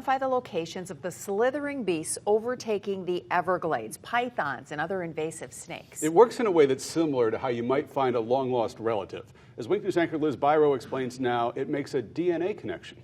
Identify the locations of the slithering beasts overtaking the Everglades, pythons, and other invasive snakes. It works in a way that's similar to how you might find a long-lost relative. As Wink News anchor Liz Byro explains now, it makes a DNA connection.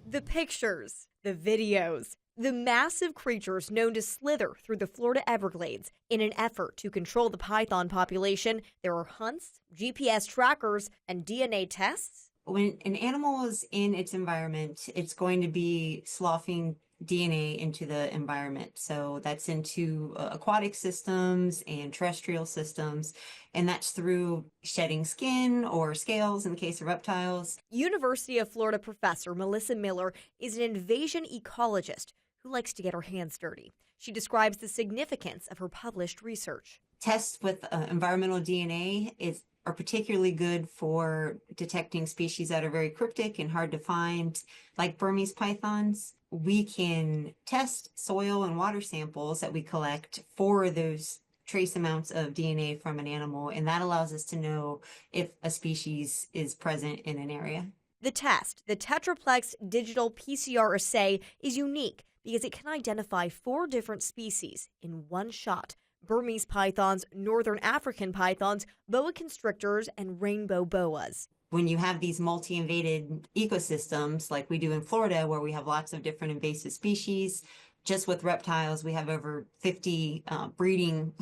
The pictures, the videos, the massive creatures known to slither through the Florida Everglades. In an effort to control the python population, there are hunts, GPS trackers, and DNA tests. When an animal is in its environment, it's going to be sloughing DNA into the environment. So that's into aquatic systems and terrestrial systems, and that's through shedding skin or scales in the case of reptiles. University of Florida professor Melissa Miller is an invasion ecologist who likes to get her hands dirty. She describes the significance of her published research. Tests with environmental DNA are particularly good for detecting species that are very cryptic and hard to find, like Burmese pythons. We can test soil and water samples that we collect for those trace amounts of DNA from an animal, and that allows us to know if a species is present in an area. The test, the tetraplex digital PCR assay, is unique because it can identify 4 different species in one shot: Burmese pythons, northern African pythons, boa constrictors, and rainbow boas. When you have these multi-invaded ecosystems like we do in Florida, where we have lots of different invasive species, just with reptiles, we have over 50 breeding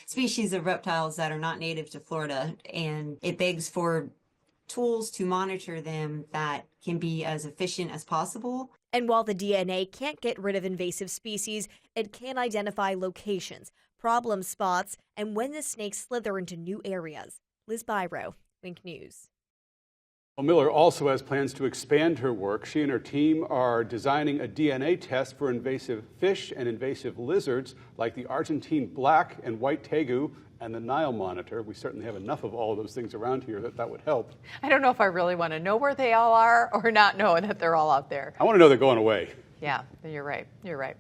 species of reptiles that are not native to Florida, and it begs for tools to monitor them that can be as efficient as possible. And while the DNA can't get rid of invasive species, it can identify locations, problem spots, and when the snakes slither into new areas. Liz Byro, Wink News. Well, Miller also has plans to expand her work. She and her team are designing a DNA test for invasive fish and invasive lizards like the Argentine black and white tegu and the Nile monitor. We certainly have enough of all of those things around here that would help. I don't know if I really want to know where they all are or not know that they're all out there. I want to know they're going away. Yeah, you're right. You're right.